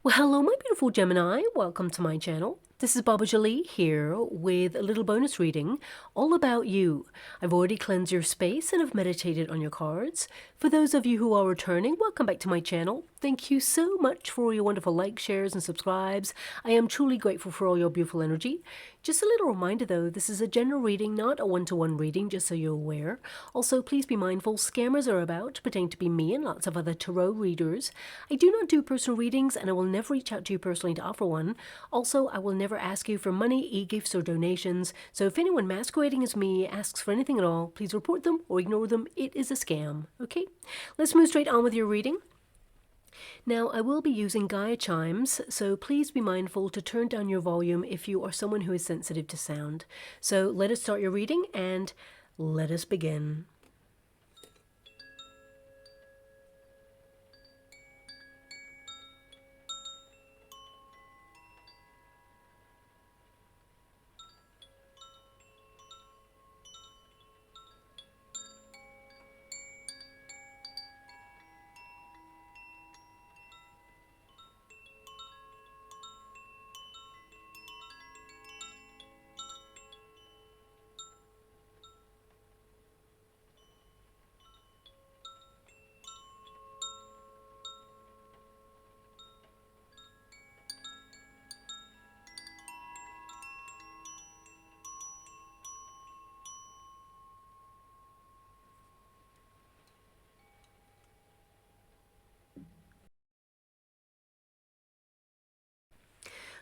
Well, hello, my beautiful Gemini. Welcome to my channel. This is Baba Jolie here with a little bonus reading all about you. I've already cleansed your space and have meditated on your cards. For those of you who are returning, welcome back to my channel. Thank you so much for all your wonderful likes, shares, and subscribes. I am truly grateful for all your beautiful energy. Just a little reminder though, this is a general reading, not a one-to-one reading, just so you're aware. Also, please be mindful, scammers are about, pretending to be me and lots of other tarot readers. I do not do personal readings and I will never reach out to you personally to offer one. Also, I will never ask you for money, e-gifts, or donations. So if anyone masquerading as me asks for anything at all, please report them or ignore them. It is a scam. Okay, let's move straight on with your reading. Now, I will be using Gaia chimes, so please be mindful to turn down your volume if you are someone who is sensitive to sound. So let us start your reading and let us begin.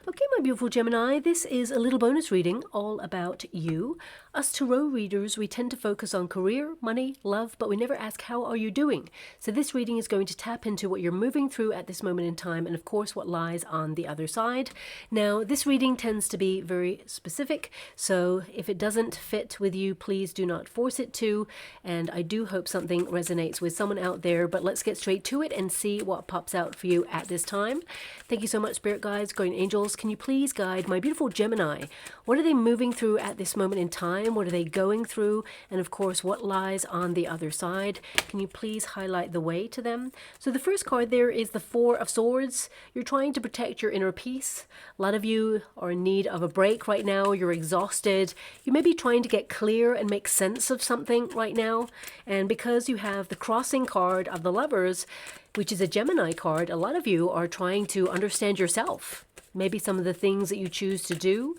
Okay, my beautiful Gemini, this is a little bonus reading all about you. Us tarot readers, we tend to focus on career, money, love, but we never ask how are you doing. So this reading is going to tap into what you're moving through at this moment in time and of course what lies on the other side. Now, this reading tends to be very specific, so if it doesn't fit with you, please do not force it to. And I do hope something resonates with someone out there, but let's get straight to it and see what pops out for you at this time. Thank you so much, Spirit Guides, Guardian Angels. Can you please guide my beautiful Gemini? What are they moving through at this moment in time? What are they going through? And of course, what lies on the other side? Can you please highlight the way to them? So the first card there is the Four of Swords. You're trying to protect your inner peace. A lot of you are in need of a break right now. You're exhausted. You may be trying to get clear and make sense of something right now. And because you have the crossing card of the Lovers, which is a Gemini card, a lot of you are trying to understand yourself. Maybe some of the things that you choose to do,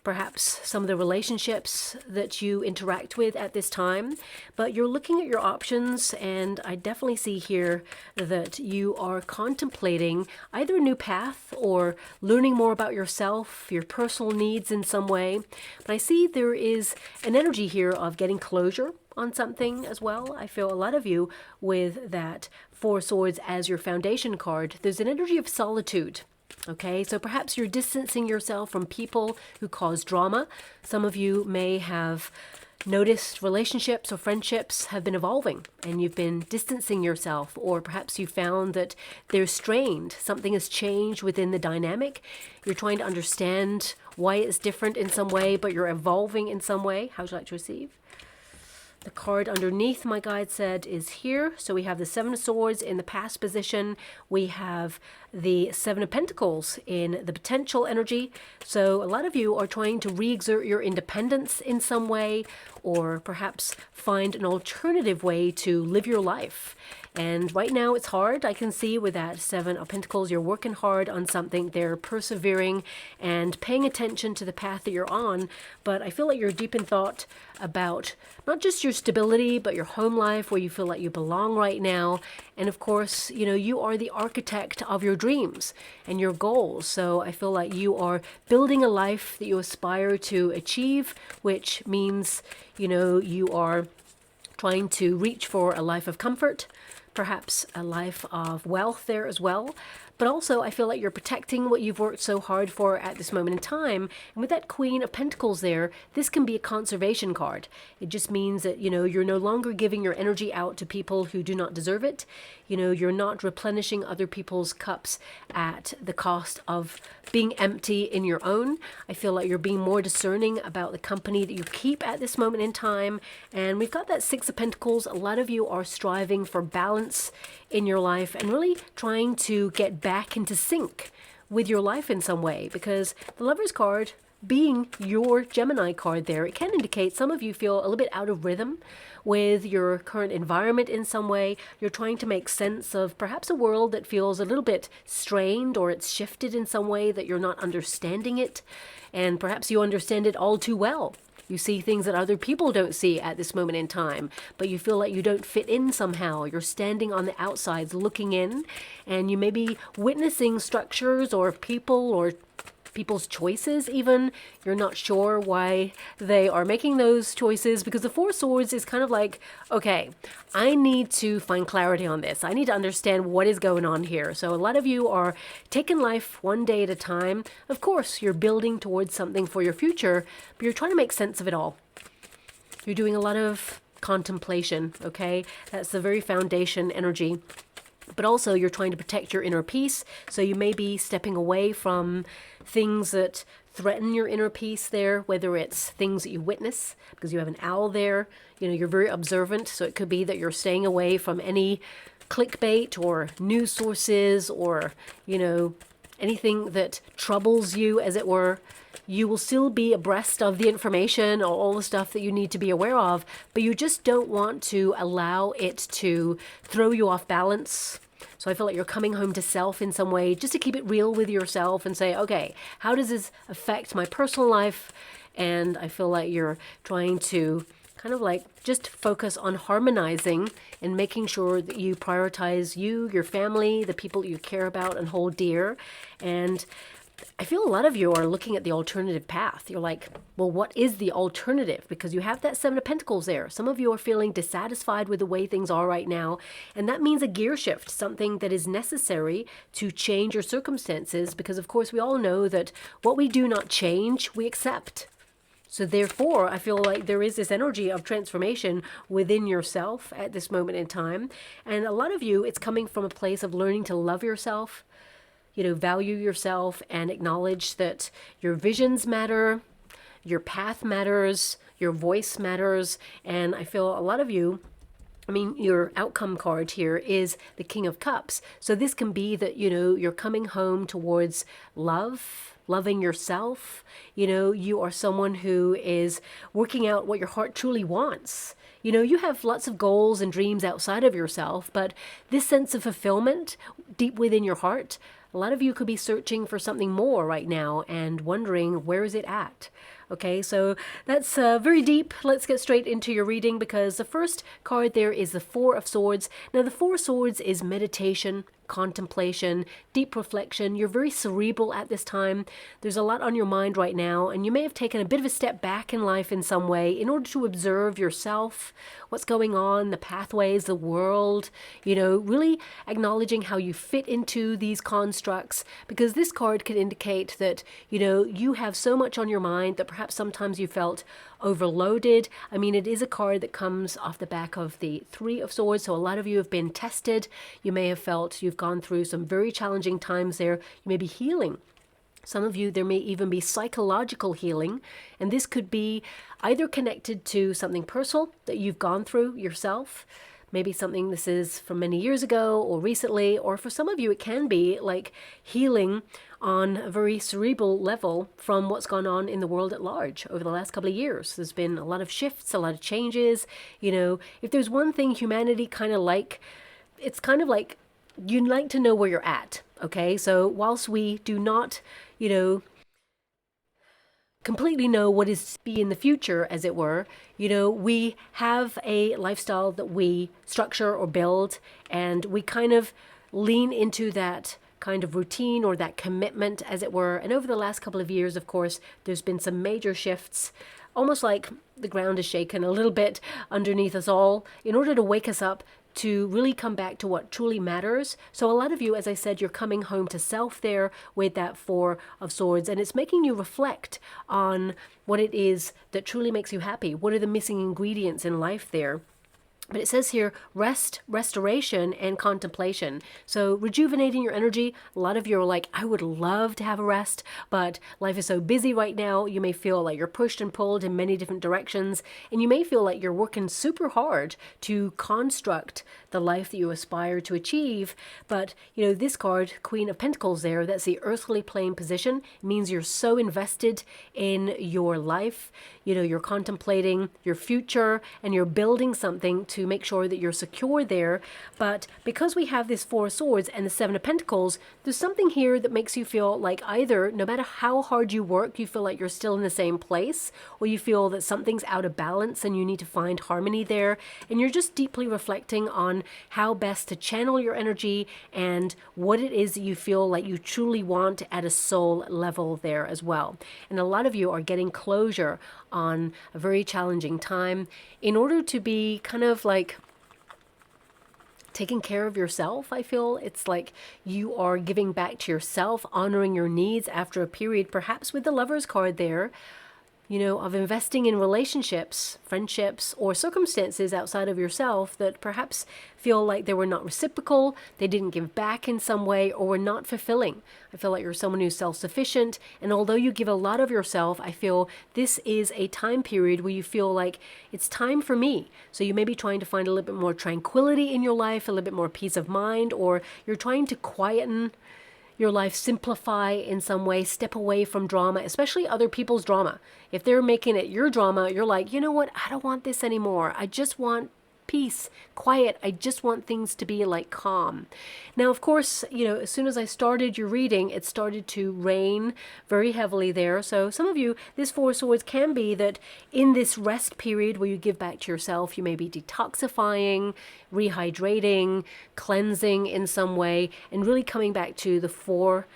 perhaps some of the relationships that you interact with at this time, but you're looking at your options, and I definitely see here that you are contemplating either a new path or learning more about yourself, your personal needs in some way. But I see there is an energy here of getting closure on something as well. I feel a lot of you with that Four Swords as your foundation card. There's an energy of solitude. Okay, so perhaps you're distancing yourself from people who cause drama. Some of you may have noticed relationships or friendships have been evolving and you've been distancing yourself, or perhaps you found that they're strained. Something has changed within the dynamic. You're trying to understand why it's different in some way, but you're evolving in some way. How would you like to receive? The card underneath, my guide said, is here. So we have the Seven of Swords in the past position. We have the Seven of Pentacles in the potential energy. So a lot of you are trying to re-exert your independence in some way, or perhaps find an alternative way to live your life. And right now it's hard. I can see with that Seven of Pentacles, you're working hard on something. They're persevering and paying attention to the path that you're on. But I feel like you're deep in thought about not just your stability, but your home life, where you feel like you belong right now. And of course, you know, you are the architect of your dreams and your goals. So I feel like you are building a life that you aspire to achieve, which means, you know, you are trying to reach for a life of comfort, perhaps a life of wealth there as well. But also, I feel like you're protecting what you've worked so hard for at this moment in time. And with that Queen of Pentacles there, this can be a conservation card. It just means that, you know, you're no longer giving your energy out to people who do not deserve it. You know, you're not replenishing other people's cups at the cost of being empty in your own. I feel like you're being more discerning about the company that you keep at this moment in time. And we've got that Six of Pentacles. A lot of you are striving for balance in your life and really trying to get back into sync with your life in some way, because the Lover's card being your Gemini card there, it can indicate some of you feel a little bit out of rhythm with your current environment in some way. You're trying to make sense of perhaps a world that feels a little bit strained, or it's shifted in some way that you're not understanding it, and perhaps you understand it all too well. You see things that other people don't see at this moment in time, but you feel like you don't fit in somehow. You're standing on the outsides looking in, and you may be witnessing structures or people or people's choices even. You're not sure why they are making those choices, because the Four Swords is kind of like, okay, I need to find clarity on this. I need to understand what is going on here. So a lot of you are taking life one day at a time. Of course, you're building towards something for your future, but you're trying to make sense of it all. You're doing a lot of contemplation, okay? That's the very foundation energy. But also you're trying to protect your inner peace. So you may be stepping away from things that threaten your inner peace there, whether it's things that you witness, because you have an owl there. You know, you're very observant. So it could be that you're staying away from any clickbait or news sources, or, you know, anything that troubles you, as it were. You will still be abreast of the information or all the stuff that you need to be aware of, but you just don't want to allow it to throw you off balance. So I feel like you're coming home to self in some way, just to keep it real with yourself and say, okay, how does this affect my personal life? And I feel like you're trying to kind of like just focus on harmonizing and making sure that you prioritize you, your family, the people that you care about and hold dear. And I feel a lot of you are looking at the alternative path. You're like, well, what is the alternative? Because you have that Seven of Pentacles there. Some of you are feeling dissatisfied with the way things are right now. And that means a gear shift, something that is necessary to change your circumstances. Because, of course, we all know that what we do not change, we accept. So therefore, I feel like there is this energy of transformation within yourself at this moment in time. And a lot of you, it's coming from a place of learning to love yourself, you know, value yourself, and acknowledge that your visions matter, your path matters, your voice matters. And I feel a lot of you, I mean, your outcome card here is the King of Cups. So this can be that, you know, you're coming home towards love, loving yourself. You know, you are someone who is working out what your heart truly wants. You know, you have lots of goals and dreams outside of yourself, but this sense of fulfillment deep within your heart, a lot of you could be searching for something more right now and wondering, where is it at? Okay, so that's very deep. Let's get straight into your reading, because the first card there is the Four of Swords. Now, the Four of Swords is meditation, contemplation, deep reflection. You're very cerebral at this time. There's a lot on your mind right now, and you may have taken a bit of a step back in life in some way in order to observe yourself, what's going on, the pathways, the world, you know, really acknowledging how you fit into these constructs, because this card can indicate that, you know, you have so much on your mind that perhaps sometimes you felt overloaded. I mean, it is a card that comes off the back of the Three of Swords, so a lot of you have been tested. You may have felt you've gone through some very challenging times there. You may be healing. Some of you, there may even be psychological healing, and this could be either connected to something personal that you've gone through yourself, maybe something this is from many years ago or recently, or for some of you it can be like healing on a very cerebral level from what's gone on in the world at large over the last couple of years. There's been a lot of shifts, a lot of changes. You know, if there's one thing humanity kind of like, it's kind of like you'd like to know where you're at, okay? So whilst we do not, you know, completely know what is to be in the future, as it were, you know, we have a lifestyle that we structure or build, and we kind of lean into that kind of routine or that commitment, as it were. And over the last couple of years, of course, there's been some major shifts, almost like the ground is shaken a little bit underneath us all, in order to wake us up to really come back to what truly matters. So a lot of you, as I said, you're coming home to self there with that Four of Swords, and it's making you reflect on what it is that truly makes you happy. What are the missing ingredients in life there? But it says here, rest, restoration, and contemplation. So rejuvenating your energy. A lot of you are like, I would love to have a rest, but life is so busy right now. You may feel like you're pushed and pulled in many different directions. And you may feel like you're working super hard to construct the life that you aspire to achieve. But, you know, this card, Queen of Pentacles there, that's the earthly plane position. It means you're so invested in your life. You know, you're contemplating your future and you're building something to make sure that you're secure there. But because we have this Four of Swords and the Seven of Pentacles, there's something here that makes you feel like either, no matter how hard you work, you feel like you're still in the same place, or you feel that something's out of balance and you need to find harmony there. And you're just deeply reflecting on how best to channel your energy and what it is that you feel like you truly want at a soul level there as well. And a lot of you are getting closure on a very challenging time in order to be kind of like taking care of yourself. I feel it's like you are giving back to yourself, honoring your needs after a period, perhaps with the Lovers card there, you know, of investing in relationships, friendships, or circumstances outside of yourself that perhaps feel like they were not reciprocal, they didn't give back in some way, or were not fulfilling. I feel like you're someone who's self-sufficient, and although you give a lot of yourself, I feel this is a time period where you feel like it's time for me. So you may be trying to find a little bit more tranquility in your life, a little bit more peace of mind, or you're trying to quieten your life, simplify in some way, step away from drama, especially other people's drama. If they're making it your drama, you're like, you know what? I don't want this anymore. I just want peace, quiet. I just want things to be like calm. Now, of course, you know, as soon as I started your reading, it started to rain very heavily there. So some of you, this Four of Swords can be that in this rest period where you give back to yourself, you may be detoxifying, rehydrating, cleansing in some way, and really coming back to the four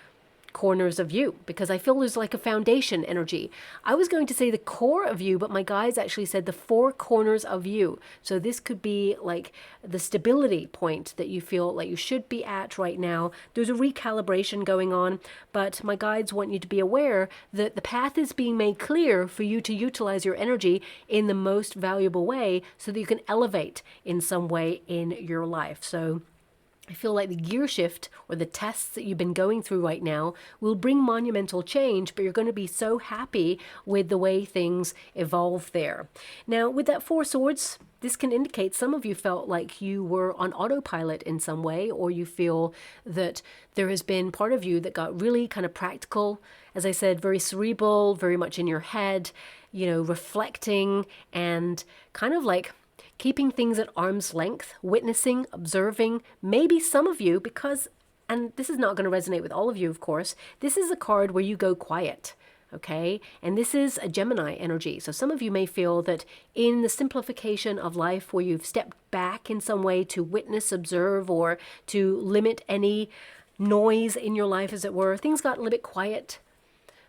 corners of you, because I feel there's like a foundation energy. I was going to say the core of you, but my guides actually said the four corners of you. So this could be like the stability point that you feel like you should be at right now. There's a recalibration going on, but my guides want you to be aware that the path is being made clear for you to utilize your energy in the most valuable way so that you can elevate in some way in your life. So I feel like the gear shift or the tests that you've been going through right now will bring monumental change, but you're going to be so happy with the way things evolve there. Now, with that Four of Swords, this can indicate some of you felt like you were on autopilot in some way, or you feel that there has been part of you that got really kind of practical. As I said, very cerebral, very much in your head, you know, reflecting and kind of like keeping things at arm's length, witnessing, observing, maybe some of you, because, and this is not going to resonate with all of you, of course, this is a card where you go quiet, okay? And this is a Gemini energy. So some of you may feel that in the simplification of life where you've stepped back in some way to witness, observe, or to limit any noise in your life, as it were, things got a little bit quiet.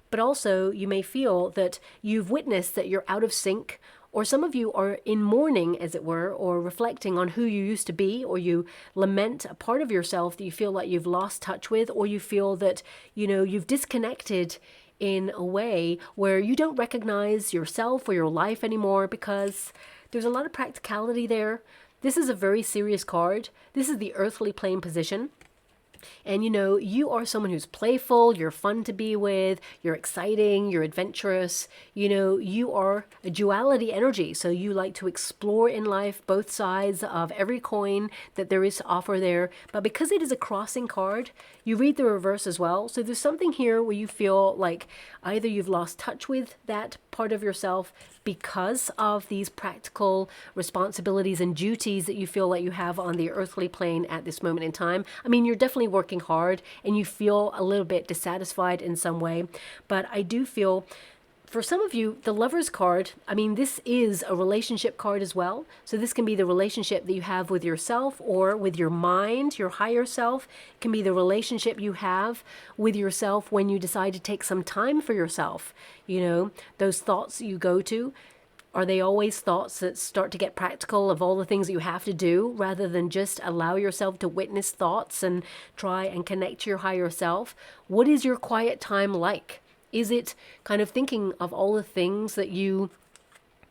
But also you may feel that you've witnessed that you're out of sync, or some of you are in mourning, as it were, or reflecting on who you used to be, or you lament a part of yourself that you feel like you've lost touch with, or you feel that, you know, you've disconnected in a way where you don't recognize yourself or your life anymore, because there's a lot of practicality there. This is a very serious card. This is the earthly plane position. And, you know, you are someone who's playful, you're fun to be with, you're exciting, you're adventurous. You know, you are a duality energy. So you like to explore in life both sides of every coin that there is to offer there. But because it is a crossing card, you read the reverse as well. So there's something here where you feel like either you've lost touch with that part of yourself because of these practical responsibilities and duties that you feel like you have on the earthly plane at this moment in time. I mean, you're definitely working hard and you feel a little bit dissatisfied in some way, but I do feel for some of you, the Lovers card, I mean, this is a relationship card as well. So this can be the relationship that you have with yourself or with your mind, your higher self. It can be the relationship you have with yourself when you decide to take some time for yourself. You know, those thoughts you go to, are they always thoughts that start to get practical of all the things that you have to do, rather than just allow yourself to witness thoughts and try and connect to your higher self? What is your quiet time like? Is it kind of thinking of all the things that you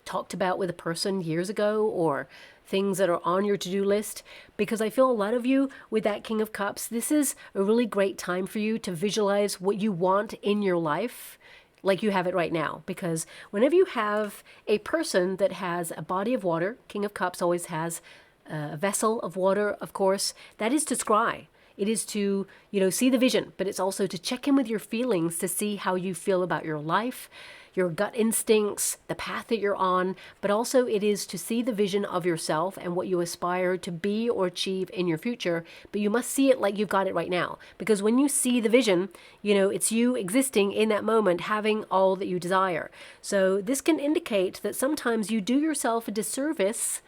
talked about with a person years ago, or things that are on your to-do list, because I feel a lot of you with that King of Cups, this is a really great time for you to visualize what you want in your life like you have it right now. Because whenever you have a person that has a body of water, King of Cups always has a vessel of water, of course, that is to scry. It is to, see the vision, but it's also to check in with your feelings to see how you feel about your life, your gut instincts, the path that you're on, but also it is to see the vision of yourself and what you aspire to be or achieve in your future. But you must see it like you've got it right now. Because when you see the vision, it's you existing in that moment, having all that you desire. So this can indicate that sometimes you do yourself a disservice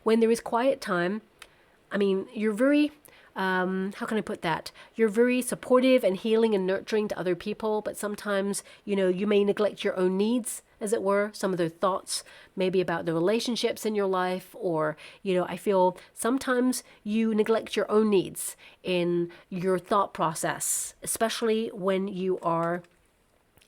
when there is quiet time. I mean, you're very... how can I put that? You're very supportive and healing and nurturing to other people, but sometimes, you may neglect your own needs, as it were, some of their thoughts, maybe about the relationships in your life, or, I feel sometimes you neglect your own needs in your thought process, especially when you are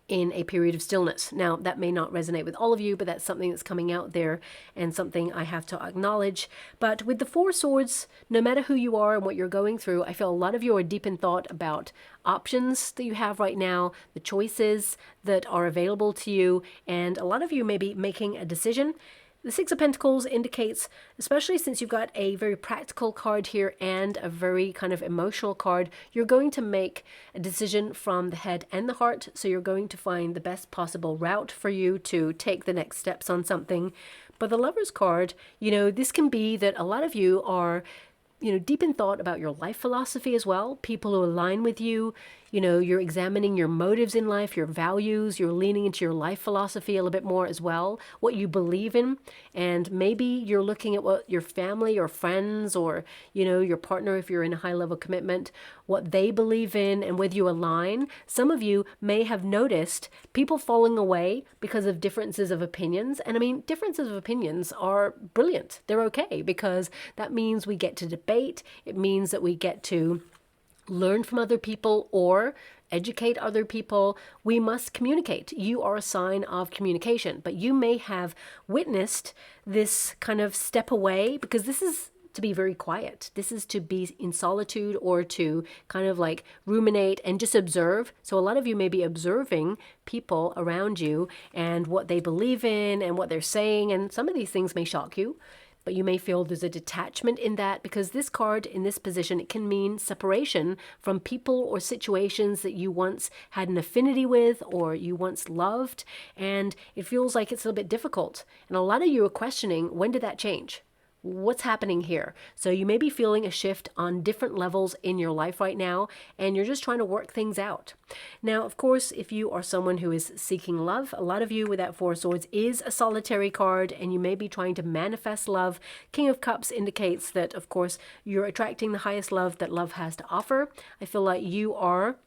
in a period of stillness. Now, that may not resonate with all of you, but that's something that's coming out there and something I have to acknowledge. But with the Four Swords, no matter who you are and what you're going through, I feel a lot of you are deep in thought about options that you have right now, the choices that are available to you, and a lot of you may be making a decision. The Six of Pentacles indicates, especially since you've got a very practical card here and a very kind of emotional card, you're going to make a decision from the head and the heart. So you're going to find the best possible route for you to take the next steps on something. But the Lover's card, this can be that a lot of you are deep in thought about your life philosophy as well. People who align with you, you're examining your motives in life, your values, you're leaning into your life philosophy a little bit more as well, what you believe in. And maybe you're looking at what your family or friends or, your partner, if you're in a high level commitment, what they believe in and whether you align. Some of you may have noticed people falling away because of differences of opinions. And I mean, differences of opinions are brilliant. They're okay, because that means we get to debate. It means that we get to learn from other people or educate other people. We must communicate. You are a sign of communication, but you may have witnessed this kind of step away, because this is to be very quiet. This is to be in solitude or to kind of like ruminate and just observe. So a lot of you may be observing people around you and what they believe in and what they're saying. And some of these things may shock you, but you may feel there's a detachment in that, because this card in this position, it can mean separation from people or situations that you once had an affinity with or you once loved. And it feels like it's a little bit difficult. And a lot of you are questioning, when did that change? What's happening here? So you may be feeling a shift on different levels in your life right now, and you're just trying to work things out. Now, of course, if you are someone who is seeking love, a lot of you with that Four of Swords is a solitary card, and you may be trying to manifest love. King of Cups indicates that, of course, you're attracting the highest love that love has to offer. I feel like you are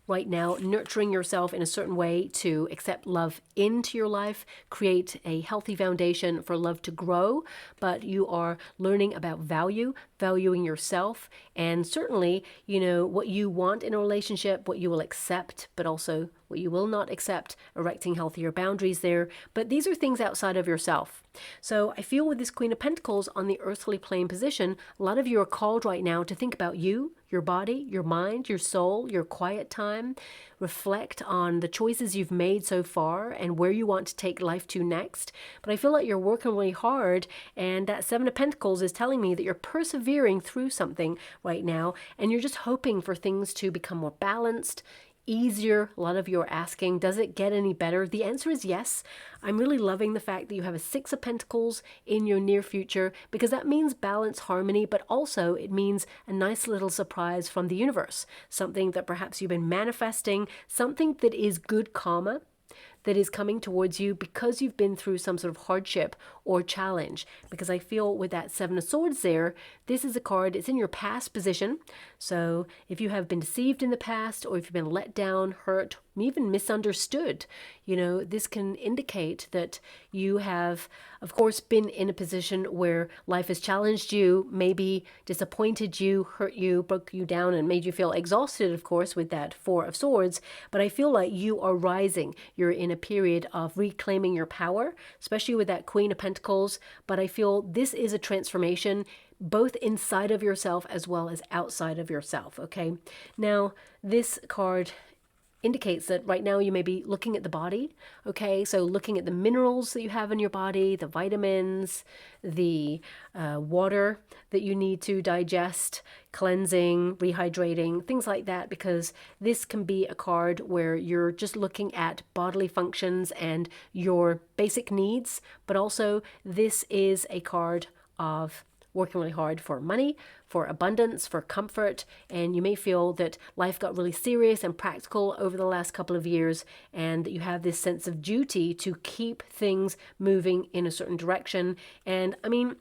right now nurturing yourself in a certain way to accept love into your life, create a healthy foundation for love to grow, but you are learning about valuing yourself, and certainly, what you want in a relationship, what you will accept, but also what you will not accept, erecting healthier boundaries there. But these are things outside of yourself. So I feel with this Queen of Pentacles on the earthly plane position, a lot of you are called right now to think about you, your body, your mind, your soul, your quiet time. Reflect on the choices you've made so far and where you want to take life to next. But I feel like you're working really hard, and that Seven of Pentacles is telling me that you're persevering through something right now, and you're just hoping for things to become more balanced, easier. A lot of you are asking, does it get any better? The answer is yes. I'm really loving the fact that you have a Six of Pentacles in your near future, because that means balance, harmony, but also it means a nice little surprise from the universe, something that perhaps you've been manifesting, something that is good karma that is coming towards you because you've been through some sort of hardship or challenge. Because I feel with that Seven of Swords there, this is a card, it's in your past position. So if you have been deceived in the past, or if you've been let down, hurt, even misunderstood, this can indicate that you have, of course, been in a position where life has challenged you, maybe disappointed you, hurt you, broke you down, and made you feel exhausted, of course, with that Four of Swords. But I feel like you are rising. You're in a a period of reclaiming your power, especially with that Queen of Pentacles. But I feel this is a transformation both inside of yourself as well as outside of yourself, okay? Now, this card indicates that right now you may be looking at the body, okay? So looking at the minerals that you have in your body, the vitamins, the water that you need to digest, cleansing, rehydrating, things like that, because this can be a card where you're just looking at bodily functions and your basic needs, but also this is a card of working really hard for money, for abundance, for comfort, and you may feel that life got really serious and practical over the last couple of years, and that you have this sense of duty to keep things moving in a certain direction. And I mean,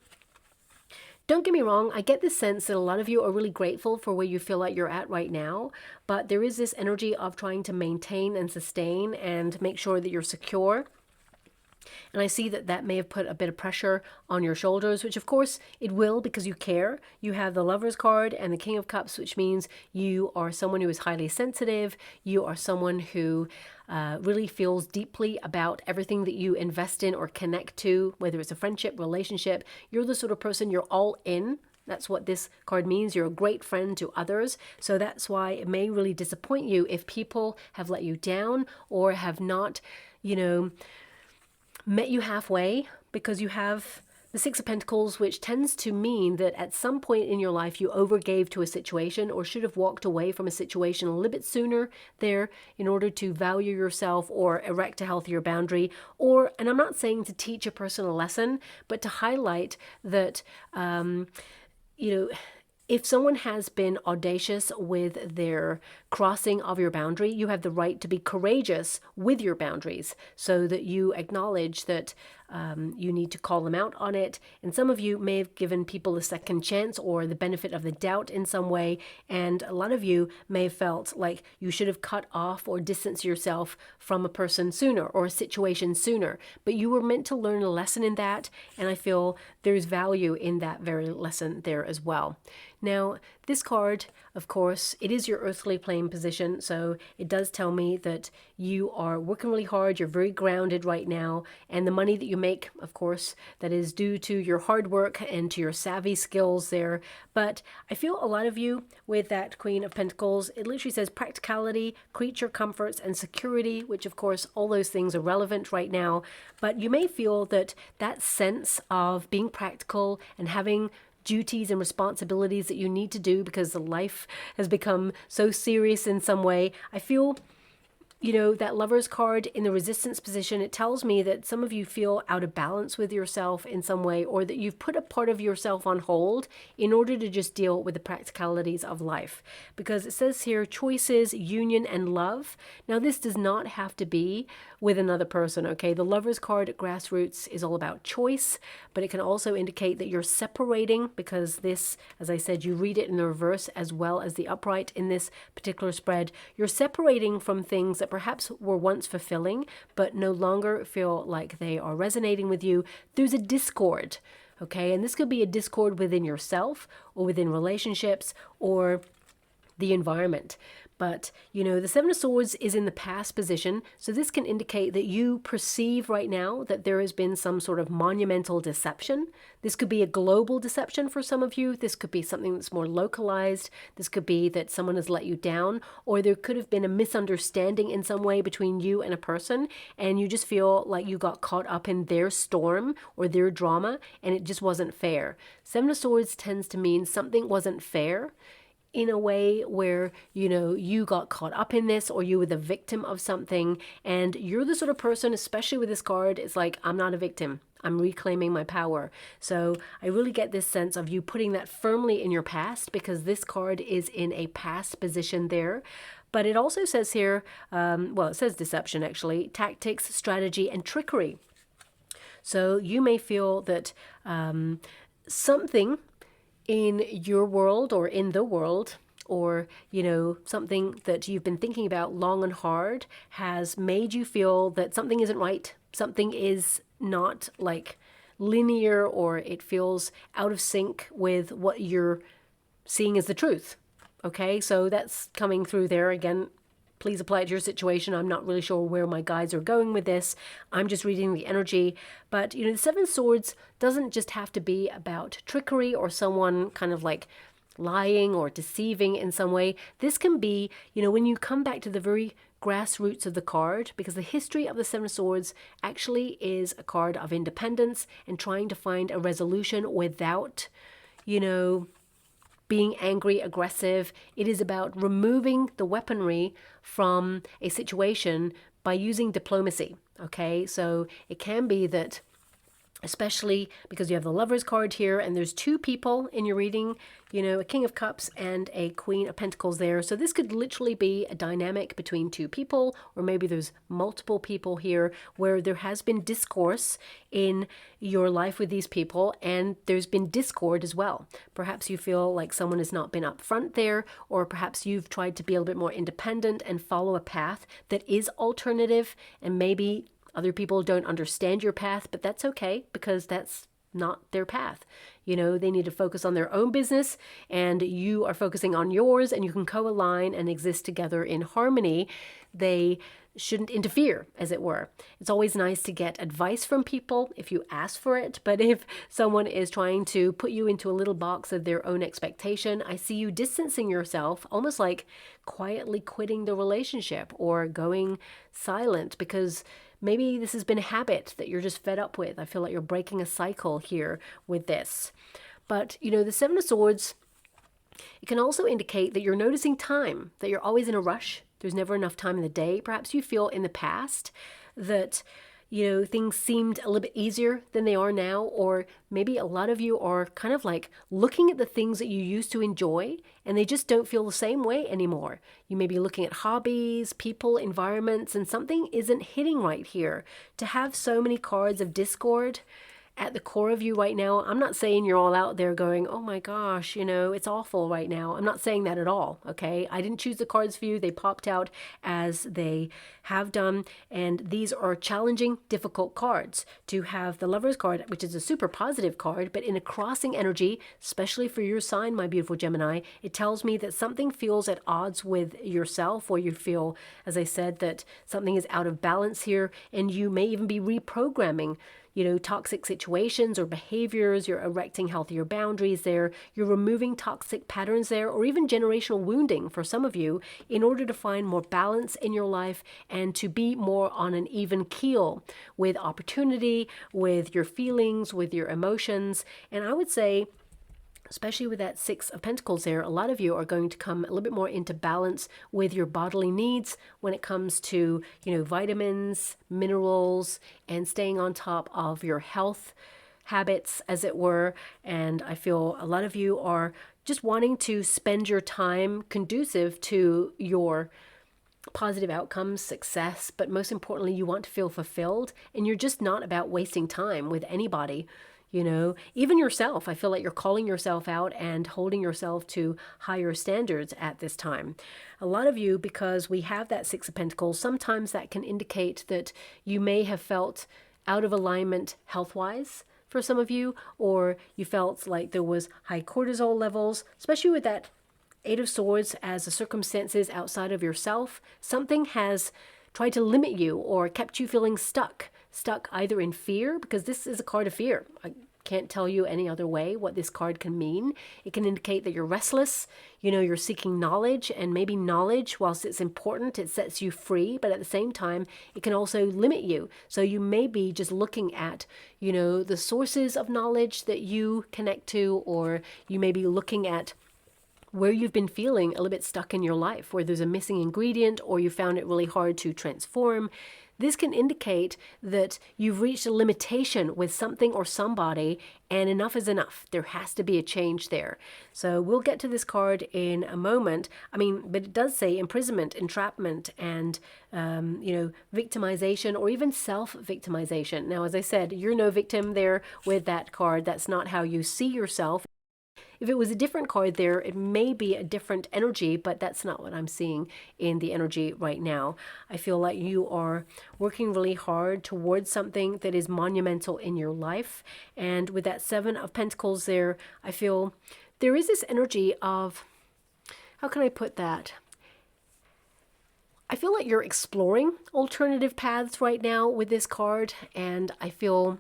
don't get me wrong, I get this sense that a lot of you are really grateful for where you feel like you're at right now, but there is this energy of trying to maintain and sustain and make sure that you're secure. And I see that that may have put a bit of pressure on your shoulders, which of course it will, because you care. You have the Lover's card and the King of Cups, which means you are someone who is highly sensitive. You are someone who really feels deeply about everything that you invest in or connect to, whether it's a friendship, relationship. You're the sort of person, you're all in. That's what this card means. You're a great friend to others. So that's why it may really disappoint you if people have let you down or have not, met you halfway, because you have the Six of Pentacles, which tends to mean that at some point in your life you overgave to a situation or should have walked away from a situation a little bit sooner there in order to value yourself or erect a healthier boundary. Or, and I'm not saying to teach a person a lesson, but to highlight that, if someone has been audacious with their crossing of your boundary, you have the right to be courageous with your boundaries so that you acknowledge that you need to call them out on it. And some of you may have given people a second chance or the benefit of the doubt in some way. And a lot of you may have felt like you should have cut off or distanced yourself from a person sooner or a situation sooner. But you were meant to learn a lesson in that. And I feel there's value in that very lesson there as well. Now, this card, of course, it is your earthly plane position, so it does tell me that you are working really hard, you're very grounded right now, and the money that you make, of course, that is due to your hard work and to your savvy skills there. But I feel a lot of you with that Queen of Pentacles, it literally says practicality, creature comforts, and security, which of course all those things are relevant right now. But you may feel that that sense of being practical and having duties and responsibilities that you need to do because the life has become so serious in some way. I feel, that Lover's card in the resistance position, it tells me that some of you feel out of balance with yourself in some way, or that you've put a part of yourself on hold in order to just deal with the practicalities of life. Because it says here, choices, union, and love. Now, this does not have to be with another person, okay? The Lover's card at grassroots is all about choice, but it can also indicate that you're separating, because this, as I said, you read it in the reverse as well as the upright in this particular spread. You're separating from things that perhaps were once fulfilling, but no longer feel like they are resonating with you. There's a discord, okay? And this could be a discord within yourself or within relationships or the environment. But, the Seven of Swords is in the past position, so this can indicate that you perceive right now that there has been some sort of monumental deception. This could be a global deception for some of you. This could be something that's more localized. This could be that someone has let you down, or there could have been a misunderstanding in some way between you and a person, and you just feel like you got caught up in their storm or their drama, and it just wasn't fair. Seven of Swords tends to mean something wasn't fair in a way where, you got caught up in this, or you were the victim of something, and you're the sort of person, especially with this card, it's like, I'm not a victim. I'm reclaiming my power. So I really get this sense of you putting that firmly in your past, because this card is in a past position there. But it also says here, it says deception actually, tactics, strategy, and trickery. So you may feel that something in your world or in the world, or, something that you've been thinking about long and hard has made you feel that something isn't right. Something is not like linear, or it feels out of sync with what you're seeing as the truth. Okay, so that's coming through there again. please apply it to your situation. I'm not really sure where my guides are going with this. I'm just reading the energy. But, you know, the Seven of Swords doesn't just have to be about trickery or someone kind of like lying or deceiving in some way. This can be, you know, when you come back to the very grassroots of the card, because the history of the Seven of Swords actually is a card of independence and trying to find a resolution without, you know, being angry, aggressive. It is about removing the weaponry from a situation by using diplomacy. Okay, so it can be that, especially because you have the Lovers card here and there's two people in your reading, you know, a King of Cups and a Queen of Pentacles there. So this could literally be a dynamic between two people, or maybe there's multiple people here where there has been discourse in your life with these people and there's been discord as well. Perhaps you feel like someone has not been upfront there, or perhaps you've tried to be a little bit more independent and follow a path that is alternative, and maybe other people don't understand your path, but that's okay because that's not their path. You know, they need to focus on their own business and you are focusing on yours, and you can co-align and exist together in harmony. They shouldn't interfere, as it were. It's always nice to get advice from people if you ask for it, but if someone is trying to put you into a little box of their own expectation, I see you distancing yourself, almost like quietly quitting the relationship or going silent, because maybe this has been a habit that you're just fed up with. I feel like you're breaking a cycle here with this. But, you know, the Seven of Swords, it can also indicate that you're noticing time, that you're always in a rush. There's never enough time in the day. Perhaps you feel in the past that, you know, things seemed a little bit easier than they are now, or maybe a lot of you are kind of like looking at the things that you used to enjoy and they just don't feel the same way anymore. You may be looking at hobbies, people, environments, and something isn't hitting right here. To have so many cards of discord at the core of you right now, I'm not saying you're all out there going, oh my gosh, you know, it's awful right now. I'm not saying that at all, okay? I didn't choose the cards for you. They popped out as they have done, and these are challenging, difficult cards. To have the Lovers card, which is a super positive card, but in a crossing energy, especially for your sign, my beautiful Gemini, it tells me that something feels at odds with yourself, or you feel, as I said, that something is out of balance here, and you may even be reprogramming, you know, toxic situations or behaviors. You're erecting healthier boundaries there. You're removing toxic patterns there, or even generational wounding for some of you, in order to find more balance in your life and to be more on an even keel with opportunity, with your feelings, with your emotions. And I would say, especially with that Six of Pentacles there, a lot of you are going to come a little bit more into balance with your bodily needs when it comes to, you know, vitamins, minerals, and staying on top of your health habits, as it were. And I feel a lot of you are just wanting to spend your time conducive to your positive outcomes, success, but most importantly, you want to feel fulfilled, and you're just not about wasting time with anybody. You know, even yourself. I feel like you're calling yourself out and holding yourself to higher standards at this time. A lot of you, because we have that Six of Pentacles, sometimes that can indicate that you may have felt out of alignment health-wise for some of you, or you felt like there was high cortisol levels, especially with that Eight of Swords as the circumstances outside of yourself. Something has tried to limit you or kept you feeling stuck either in fear, because this is a card of fear. I can't tell you any other way what this card can mean. It can indicate that you're restless, you know, you're seeking knowledge, and maybe knowledge, whilst it's important, it sets you free, but at the same time, it can also limit you. So you may be just looking at, you know, the sources of knowledge that you connect to, or you may be looking at where you've been feeling a little bit stuck in your life, where there's a missing ingredient, or you found it really hard to transform. This can indicate that you've reached a limitation with something or somebody, and enough is enough. There has to be a change there. So we'll get to this card in a moment. I mean, but it does say imprisonment, entrapment, and, you know, victimization, or even self-victimization. Now, as I said, you're no victim there with that card. That's not how you see yourself. If it was a different card there, it may be a different energy, but that's not what I'm seeing in the energy right now. I feel like you are working really hard towards something that is monumental in your life. And with that Seven of Pentacles there, I feel there is this energy of, how can I put that? I feel like you're exploring alternative paths right now with this card, and I feel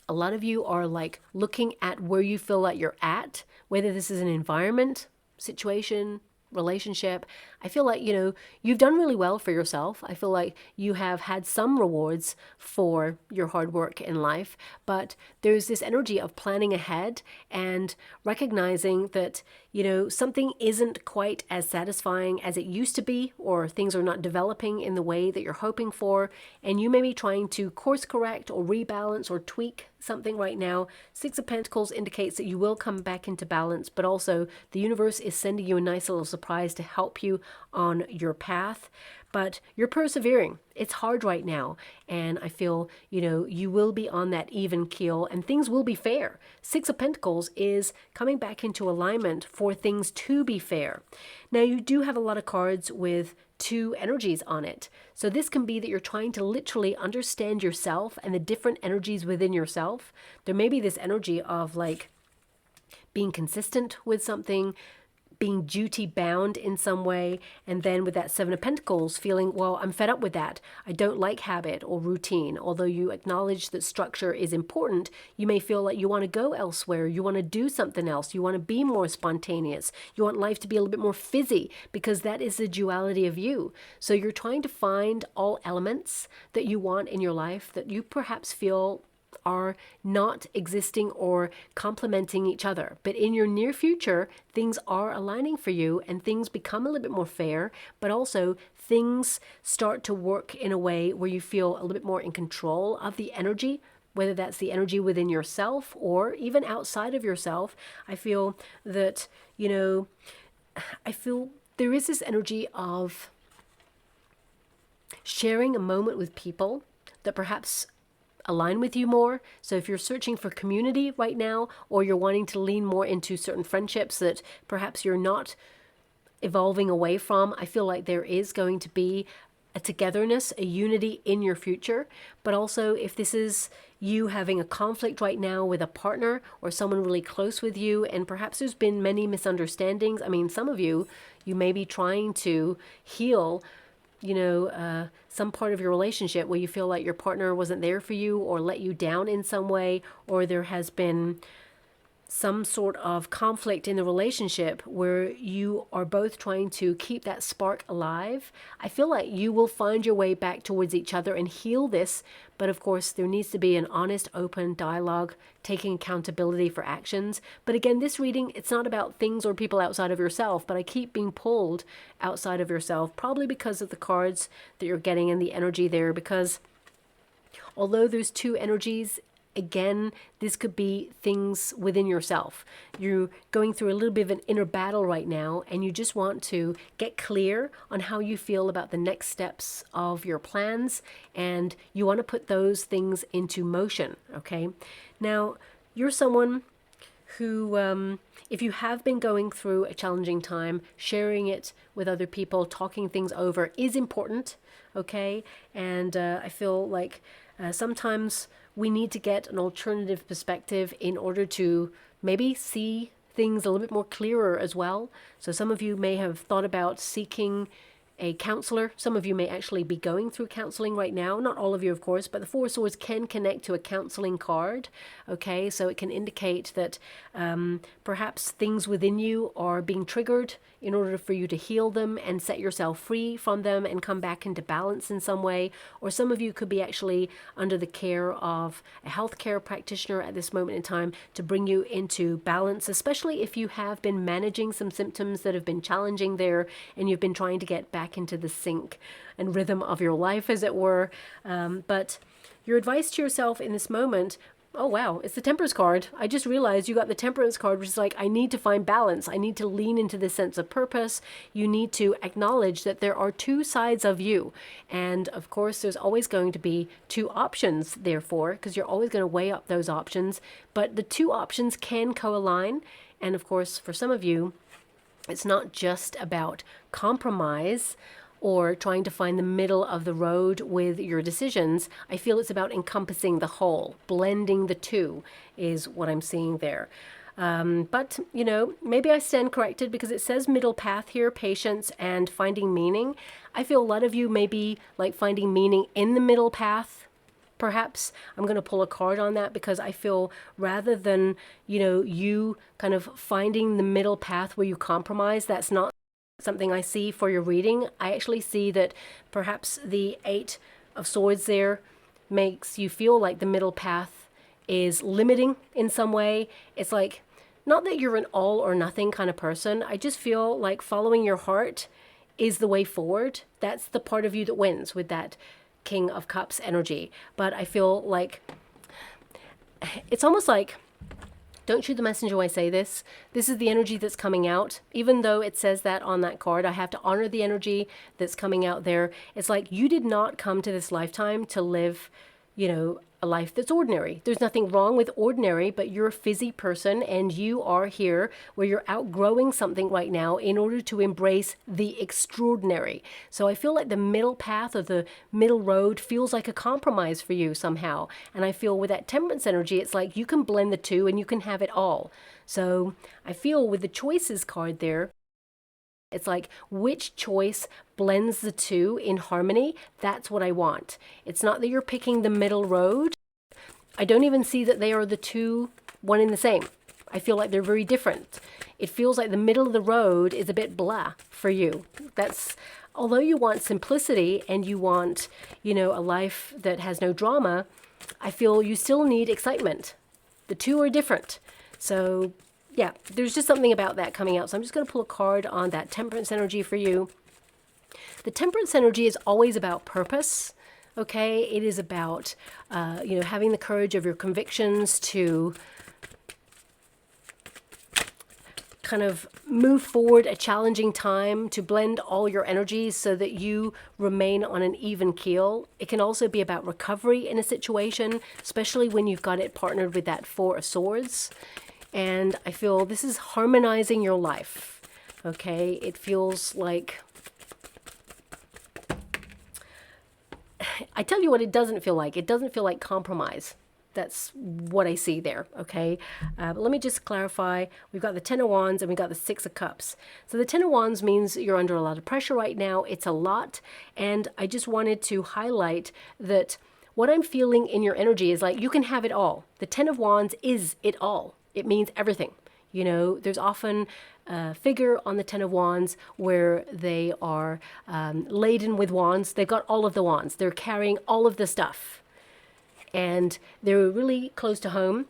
a lot of you are like looking at where you feel like you're at, whether this is an environment, situation, relationship. I feel like, you've done really well for yourself. I feel like you have had some rewards for your hard work in life, but there's this energy of planning ahead and recognizing that, something isn't quite as satisfying as it used to be, or things are not developing in the way that you're hoping for, and you may be trying to course correct or rebalance or tweak something right now. Six of Pentacles indicates that you will come back into balance, but also the universe is sending you a nice little surprise to help you on your path. But you're persevering. It's hard right now, and I feel, you will be on that even keel and things will be fair. Six of Pentacles is coming back into alignment for things to be fair. Now, you do have a lot of cards with two energies on it. So this can be that you're trying to literally understand yourself and the different energies within yourself. There may be this energy of like being consistent with something, being duty bound in some way, and then with that Seven of Pentacles feeling, well, I'm fed up with that. I don't like habit or routine. Although you acknowledge that structure is important, you may feel like you want to go elsewhere, you want to do something else, you want to be more spontaneous, you want life to be a little bit more fizzy, because that is the duality of you. So you're trying to find all elements that you want in your life that you perhaps feel are not existing or complementing each other. But in your near future, things are aligning for you and things become a little bit more fair, but also things start to work in a way where you feel a little bit more in control of the energy, whether that's the energy within yourself or even outside of yourself. I feel that, I feel there is this energy of sharing a moment with people that perhaps align with you more. So if you're searching for community right now, or you're wanting to lean more into certain friendships that perhaps you're not evolving away from, I feel like there is going to be a togetherness, a unity in your future. But also, if this is you having a conflict right now with a partner or someone really close with you, and perhaps there's been many misunderstandings. I mean, some of you may be trying to heal some part of your relationship where you feel like your partner wasn't there for you or let you down in some way, or there has been some sort of conflict in the relationship where you are both trying to keep that spark alive. I feel like you will find your way back towards each other and heal this. But of course, there needs to be an honest, open dialogue, taking accountability for actions. But again, this reading, it's not about things or people outside of yourself, but I keep being pulled outside of yourself, probably because of the cards that you're getting and the energy there. Because although there's two energies, again, this could be things within yourself. You're going through a little bit of an inner battle right now, and you just want to get clear on how you feel about the next steps of your plans, and you want to put those things into motion, okay? Now, you're someone who, if you have been going through a challenging time, sharing it with other people, talking things over is important, okay? And I feel like sometimes we need to get an alternative perspective in order to maybe see things a little bit more clearer as well. So some of you may have thought about seeking a counselor. Some of you may actually be going through counseling right now. Not all of you, of course, but the Four of Swords can connect to a counseling card. Okay, so it can indicate that perhaps things within you are being triggered in order for you to heal them and set yourself free from them and come back into balance in some way. Or some of you could be actually under the care of a healthcare practitioner at this moment in time to bring you into balance, especially if you have been managing some symptoms that have been challenging there and you've been trying to get back into the sync and rhythm of your life, as it were. But your advice to yourself in this moment, oh wow, it's the Temperance card. I just realized you got the Temperance card, which is like, I need to find balance. I need to lean into this sense of purpose. You need to acknowledge that there are two sides of you. And of course, there's always going to be two options, therefore, because you're always going to weigh up those options. But the two options can co-align. And of course, for some of you, it's not just about compromise or trying to find the middle of the road with your decisions. I feel it's about encompassing the whole. Blending the two is what I'm seeing there. But, you know, maybe I stand corrected because it says middle path here, patience and finding meaning. I feel a lot of you may be like finding meaning in the middle path. Perhaps I'm going to pull a card on that because I feel rather than, you know, you kind of finding the middle path where you compromise, that's not something I see for your reading. I actually see that perhaps the Eight of Swords there makes you feel like the middle path is limiting in some way. It's like, not that you're an all or nothing kind of person. I just feel like following your heart is the way forward. That's the part of you that wins with that King of Cups energy. But I feel like it's almost like, don't shoot the messenger when I say this. This is the energy that's coming out. Even though it says that on that card, I have to honor the energy that's coming out there. It's like you did not come to this lifetime to live, you know, a life that's ordinary. There's nothing wrong with ordinary, but you're a fizzy person and you are here where you're outgrowing something right now in order to embrace the extraordinary. So I feel like the middle path or the middle road feels like a compromise for you somehow. And I feel with that temperance energy, it's like you can blend the two and you can have it all. So I feel with the choices card there, it's like which choice blends the two in harmony. That's what I want. It's not that you're picking the middle road. I don't even see that they are the two one and the same. I feel like they're very different. It feels like the middle of the road is a bit blah for you. That's, although you want simplicity and you want, you know, a life that has no drama, I feel you still need excitement. The two are different. So yeah, there's just something about that coming out. So I'm just going to pull a card on that temperance energy for you. The temperance energy is always about purpose. Okay, it is about, you know, having the courage of your convictions to kind of move forward a challenging time, to blend all your energies so that you remain on an even keel. It can also be about recovery in a situation, especially when you've got it partnered with that Four of Swords. And I feel this is harmonizing your life, okay? It feels like, I tell you what it doesn't feel like. It doesn't feel like compromise. That's what I see there, okay? But let me just clarify. We've got the Ten of Wands and we've got the Six of Cups. So the Ten of Wands means you're under a lot of pressure right now. It's a lot. And I just wanted to highlight that what I'm feeling in your energy is like you can have it all. The Ten of Wands is it all. It means everything. You know, there's often a figure on the Ten of Wands where they are laden with wands. They've got all of the wands. They're carrying all of the stuff. And they're really close to home.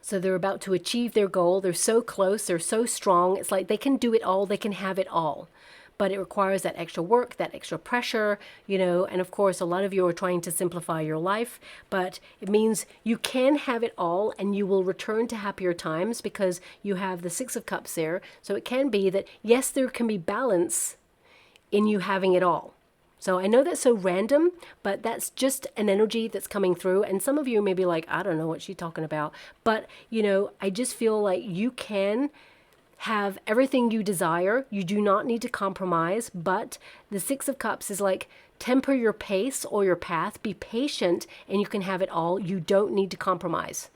So they're about to achieve their goal. They're so close. They're so strong. It's like they can do it all. They can have it all. But it requires that extra work, that extra pressure, you know, and of course, a lot of you are trying to simplify your life, but it means you can have it all and you will return to happier times because you have the Six of Cups there. So it can be that, yes, there can be balance in you having it all. So I know that's so random, but that's just an energy that's coming through. And some of you may be like, I don't know what she's talking about. But, you know, I just feel like you can have everything you desire. You do not need to compromise, but the Six of Cups is like temper your pace or your path, be patient, and you can have it all. You don't need to compromise.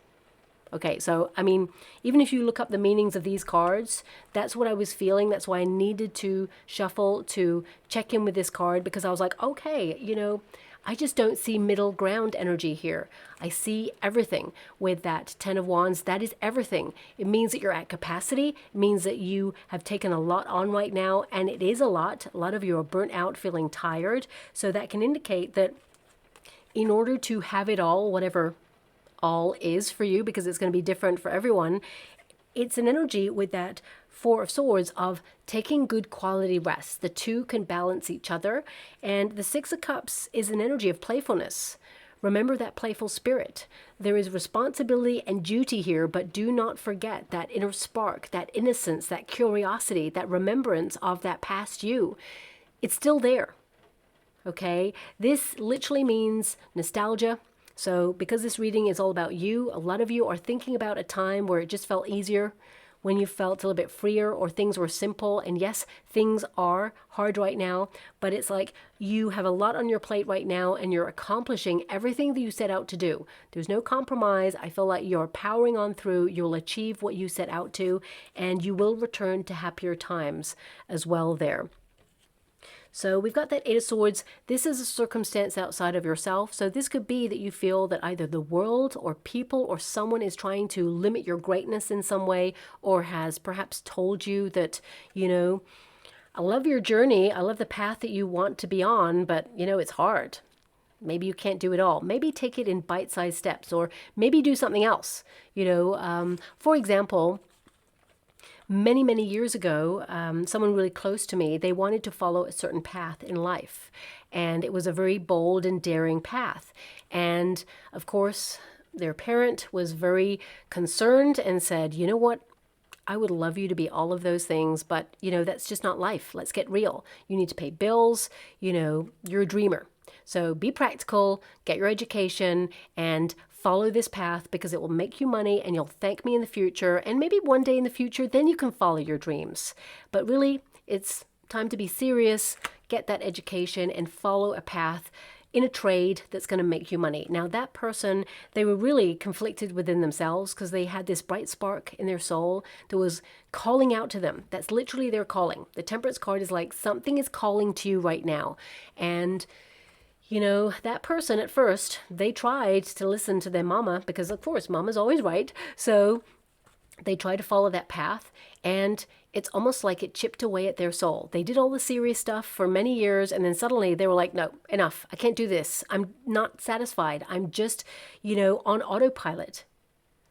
Okay, so I mean, even if you look up the meanings of these cards, that's what I was feeling. That's why I needed to shuffle to check in with this card, because I was like, okay, you know, I just don't see middle ground energy here. I see everything with that Ten of Wands. That is everything. It means that you're at capacity. It means that you have taken a lot on right now, and it is a lot. A lot of you are burnt out, feeling tired. So that can indicate that in order to have it all, whatever all is for you, because it's going to be different for everyone, it's an energy with that Four of Swords of taking good quality rest. The two can balance each other. And the Six of Cups is an energy of playfulness. Remember that playful spirit. There is responsibility and duty here, but do not forget that inner spark, that innocence, that curiosity, that remembrance of that past you. It's still there. Okay? This literally means nostalgia. So because this reading is all about you, a lot of you are thinking about a time where it just felt easier, when you felt a little bit freer or things were simple. And yes, things are hard right now, but it's like you have a lot on your plate right now and you're accomplishing everything that you set out to do. There's no compromise. I feel like you're powering on through. You'll achieve what you set out to, and you will return to happier times as well there. So we've got that Eight of Swords. This is a circumstance outside of yourself. So this could be that you feel that either the world or people or someone is trying to limit your greatness in some way, or has perhaps told you that, you know, I love your journey. I love the path that you want to be on, but, you know, it's hard. Maybe you can't do it all. Maybe take it in bite-sized steps, or maybe do something else. You know, for example, many years ago, someone really close to me, they wanted to follow a certain path in life. And it was a very bold and daring path. And of course, their parent was very concerned and said, you know what? I would love you to be all of those things, but, you know, that's just not life. Let's get real. You need to pay bills. You know, you're a dreamer. So be practical, get your education, and follow this path because it will make you money and you'll thank me in the future. And maybe one day in the future, then you can follow your dreams. But really, it's time to be serious, get that education, and follow a path in a trade that's going to make you money. Now, that person, they were really conflicted within themselves because they had this bright spark in their soul that was calling out to them. That's literally their calling. The Temperance card is like something is calling to you right now. And you know, that person at first, they tried to listen to their mama because, of course, mama's always right. So they tried to follow that path, and it's almost like it chipped away at their soul. They did all the serious stuff for many years, and then suddenly they were like, no, enough. I can't do this. I'm not satisfied. I'm just, you know, on autopilot.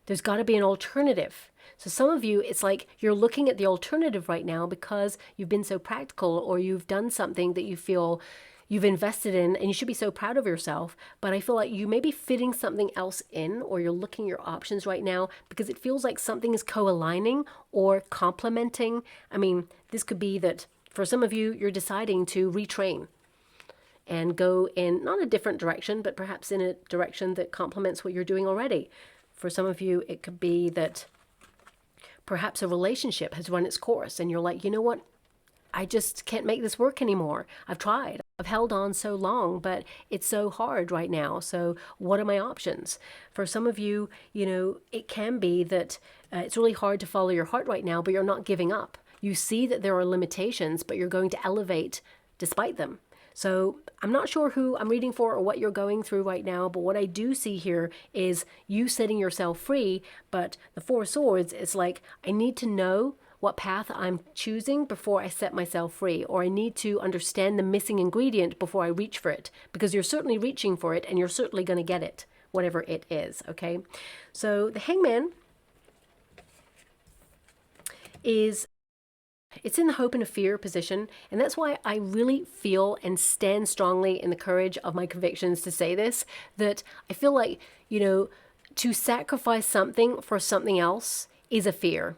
There's got to be an alternative. So some of you, it's like you're looking at the alternative right now because you've been so practical, or you've done something that you feel you've invested in, and you should be so proud of yourself. But I feel like you may be fitting something else in, or you're looking at your options right now because it feels like something is co-aligning or complementing. I mean, this could be that for some of you, you're deciding to retrain and go in not a different direction, but perhaps in a direction that complements what you're doing already. For some of you, it could be that perhaps a relationship has run its course and you're like, you know what? I just can't make this work anymore. I've tried. I've held on so long, but it's so hard right now. So what are my options? For some of you, you know, it can be that it's really hard to follow your heart right now, but you're not giving up. You see that there are limitations, but you're going to elevate despite them. So I'm not sure who I'm reading for or what you're going through right now, but what I do see here is you setting yourself free. But the Four of Swords, it's like, I need to know what path I'm choosing before I set myself free, or I need to understand the missing ingredient before I reach for it, because you're certainly reaching for it and you're certainly going to get it, whatever it is, okay? So the Hangman is, it's in the hope and a fear position, and that's why I really feel and stand strongly in the courage of my convictions to say this, that I feel like, you know, to sacrifice something for something else is a fear.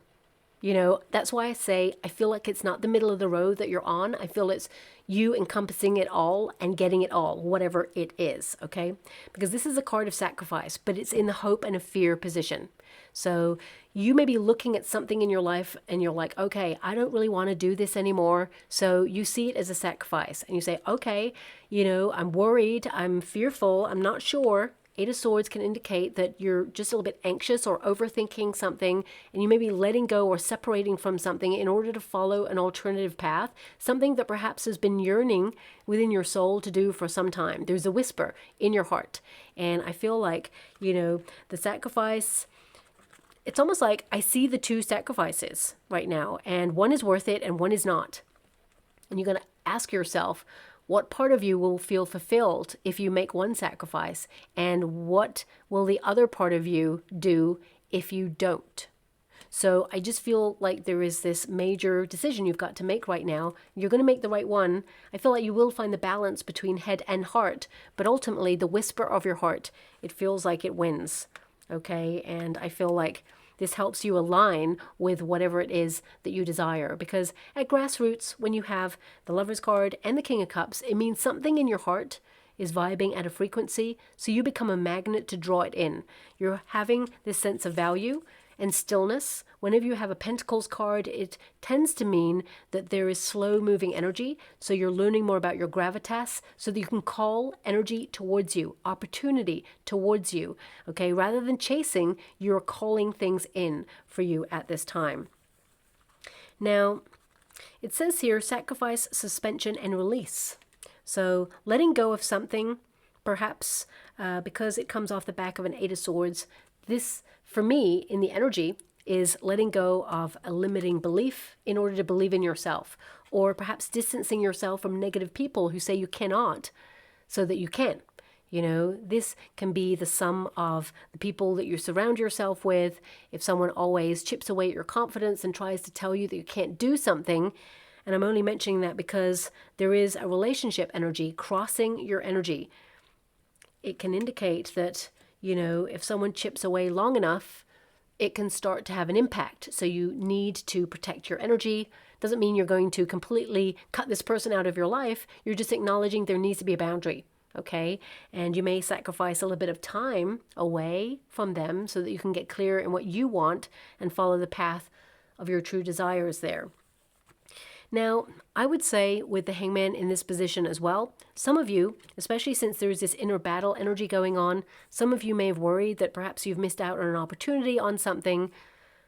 You know, that's why I say I feel like it's not the middle of the road that you're on. I feel it's you encompassing it all and getting it all, whatever it is, okay? Because this is a card of sacrifice, but it's in the hope and a fear position. So you may be looking at something in your life and you're like, okay, I don't really want to do this anymore. So you see it as a sacrifice and you say, okay, you know, I'm worried, I'm fearful, I'm not sure. Eight of Swords can indicate that you're just a little bit anxious or overthinking something, and you may be letting go or separating from something in order to follow an alternative path, something that perhaps has been yearning within your soul to do for some time. There's a whisper in your heart, and I feel like, you know, the sacrifice, it's almost like I see the two sacrifices right now, and one is worth it and one is not. And you're going to ask yourself, what part of you will feel fulfilled if you make one sacrifice? And what will the other part of you do if you don't? So I just feel like there is this major decision you've got to make right now. You're going to make the right one. I feel like you will find the balance between head and heart, but ultimately the whisper of your heart, it feels like it wins. Okay? And I feel like this helps you align with whatever it is that you desire. Because at grassroots, when you have the Lover's card and the King of Cups, it means something in your heart is vibing at a frequency, so you become a magnet to draw it in. You're having this sense of value, and stillness. Whenever you have a Pentacles card, it tends to mean that there is slow moving energy. So you're learning more about your gravitas so that you can call energy towards you, opportunity towards you. Okay, rather than chasing, you're calling things in for you at this time. Now, it says here, sacrifice, suspension, and release. So letting go of something, perhaps because it comes off the back of an Eight of Swords, this, for me, in the energy, is letting go of a limiting belief in order to believe in yourself, or perhaps distancing yourself from negative people who say you cannot so that you can. You know, this can be the sum of the people that you surround yourself with. If someone always chips away at your confidence and tries to tell you that you can't do something, and I'm only mentioning that because there is a relationship energy crossing your energy. It can indicate that, you know, if someone chips away long enough, it can start to have an impact. So you need to protect your energy. Doesn't mean you're going to completely cut this person out of your life. You're just acknowledging there needs to be a boundary. Okay, and you may sacrifice a little bit of time away from them so that you can get clear in what you want and follow the path of your true desires there. Now, I would say with the Hangman in this position as well, some of you, especially since there's this inner battle energy going on, some of you may have worried that perhaps you've missed out on an opportunity on something,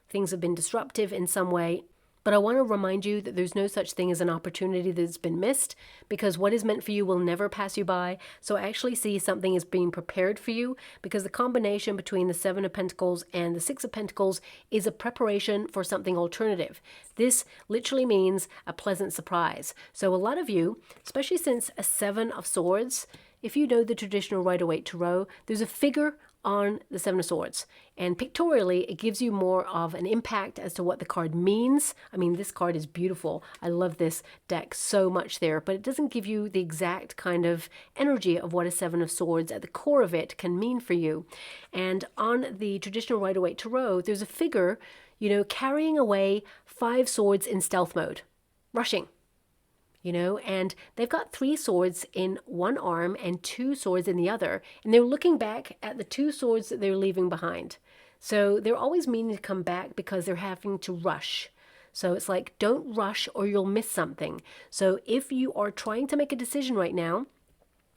things have been disruptive in some way. But I want to remind you that there's no such thing as an opportunity that's been missed, because what is meant for you will never pass you by. So I actually see something as being prepared for you, because the combination between the Seven of Pentacles and the Six of Pentacles is a preparation for something alternative. This literally means a pleasant surprise. So a lot of you, especially since a Seven of Swords, if you know the traditional Rider-Waite Tarot, there's a figure on the Seven of Swords, and pictorially it gives you more of an impact as to what the card means. I mean, this card is beautiful. I love this deck so much there, but it doesn't give you the exact kind of energy of what a Seven of Swords at the core of it can mean for you. And on the traditional Rider-Waite Tarot, there's a figure, you know, carrying away 5 swords in stealth mode, rushing. You know, and they've got 3 swords in one arm and 2 swords in the other, and they're looking back at the 2 swords that they're leaving behind. So they're always meaning to come back because they're having to rush. So it's like, don't rush or you'll miss something. So if you are trying to make a decision right now,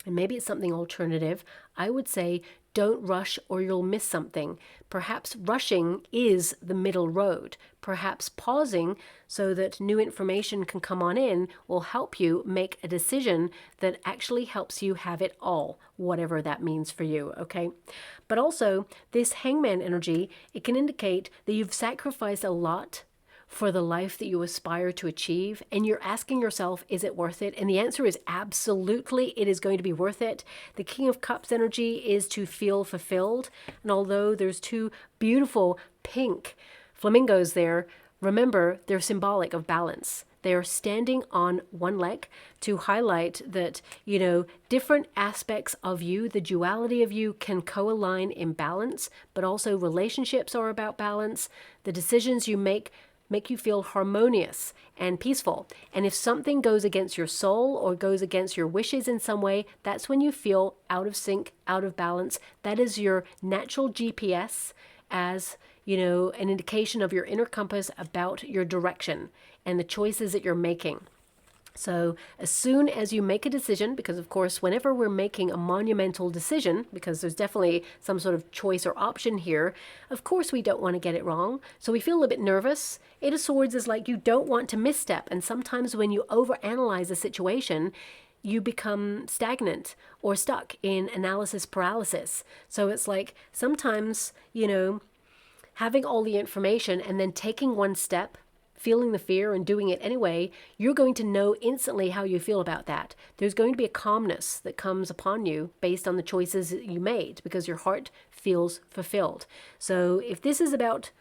and maybe it's something alternative, I would say don't rush or you'll miss something. Perhaps rushing is the middle road. Perhaps pausing so that new information can come on in will help you make a decision that actually helps you have it all, whatever that means for you, okay? But also, this Hangman energy, it can indicate that you've sacrificed a lot for the life that you aspire to achieve, and you're asking yourself, is it worth it? And the answer is absolutely, it is going to be worth it. The King of Cups energy is to feel fulfilled, and although there's 2 beautiful pink flamingos there, remember they're symbolic of balance. They are standing on one leg to highlight that, you know, different aspects of you, the duality of you, can co-align in balance, but also relationships are about balance. The decisions you make you feel harmonious and peaceful. And if something goes against your soul or goes against your wishes in some way, that's when you feel out of sync, out of balance. That is your natural GPS as, you know, an indication of your inner compass about your direction and the choices that you're making. So as soon as you make a decision, because of course, whenever we're making a monumental decision, because there's definitely some sort of choice or option here, of course we don't want to get it wrong. So we feel a bit nervous. Eight of Swords is like you don't want to misstep. And sometimes when you overanalyze a situation, you become stagnant or stuck in analysis paralysis. So it's like sometimes, you know, having all the information and then taking one step, feeling the fear and doing it anyway, you're going to know instantly how you feel about that. There's going to be a calmness that comes upon you based on the choices that you made because your heart feels fulfilled. So if this is about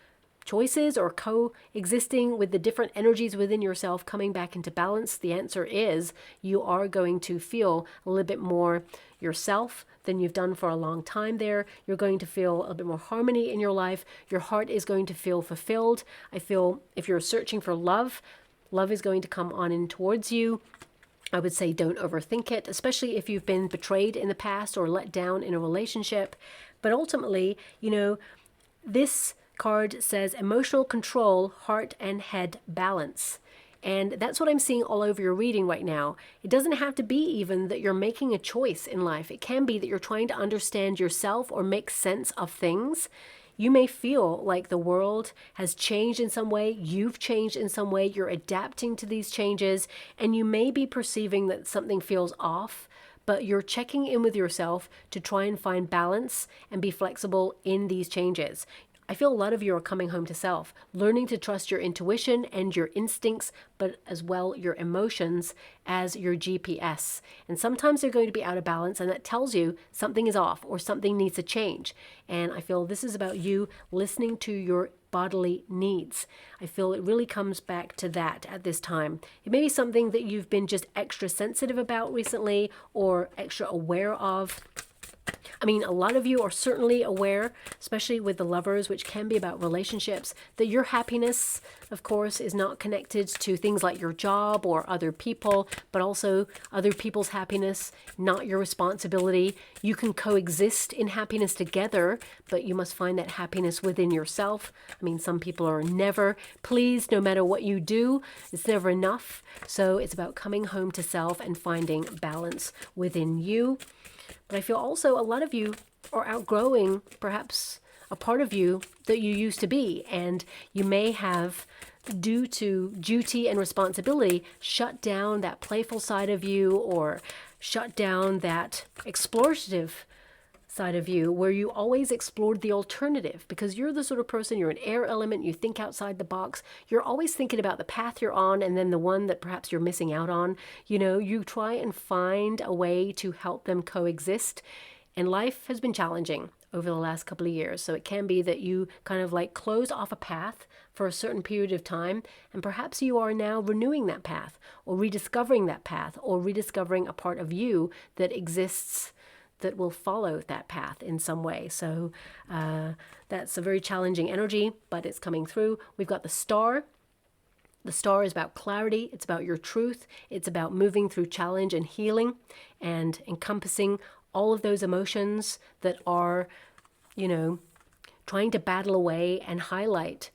choices or coexisting with the different energies within yourself coming back into balance, the answer is you are going to feel a little bit more yourself than you've done for a long time there. You're going to feel a bit more harmony in your life. Your heart is going to feel fulfilled. I feel if you're searching for love, love is going to come on in towards you. I would say don't overthink it, especially if you've been betrayed in the past or let down in a relationship. But ultimately, you know, this card says emotional control, heart and head balance. And that's what I'm seeing all over your reading right now. It doesn't have to be even that you're making a choice in life. It can be that you're trying to understand yourself or make sense of things. You may feel like the world has changed in some way. You've changed in some way. You're adapting to these changes, and you may be perceiving that something feels off, but you're checking in with yourself to try and find balance and be flexible in these changes. I feel a lot of you are coming home to self, learning to trust your intuition and your instincts, but as well your emotions as your GPS. And sometimes they're going to be out of balance, and that tells you something is off or something needs to change. And I feel this is about you listening to your bodily needs. I feel it really comes back to that at this time. It may be something that you've been just extra sensitive about recently or extra aware of. I mean, a lot of you are certainly aware, especially with the lovers, which can be about relationships, that your happiness, of course, is not connected to things like your job or other people, but also other people's happiness, not your responsibility. You can coexist in happiness together, but you must find that happiness within yourself. I mean, some people are never pleased no matter what you do. It's never enough. So it's about coming home to self and finding balance within you. But I feel also a lot of you are outgrowing perhaps a part of you that you used to be, and you may have, due to duty and responsibility, shut down that playful side of you or shut down that explorative side of you where you always explored the alternative, because you're the sort of person, you're an air element, you think outside the box, you're always thinking about the path you're on and then the one that perhaps you're missing out on. You know, you try and find a way to help them coexist, and life has been challenging over the last couple of years, so it can be that you kind of like close off a path for a certain period of time, and perhaps you are now renewing that path or rediscovering that path or rediscovering a part of you that exists that will follow that path in some way. So that's a very challenging energy, but it's coming through. We've got the star. The star is about clarity. It's about your truth. It's about moving through challenge and healing and encompassing all of those emotions that are, you know, trying to battle away and highlight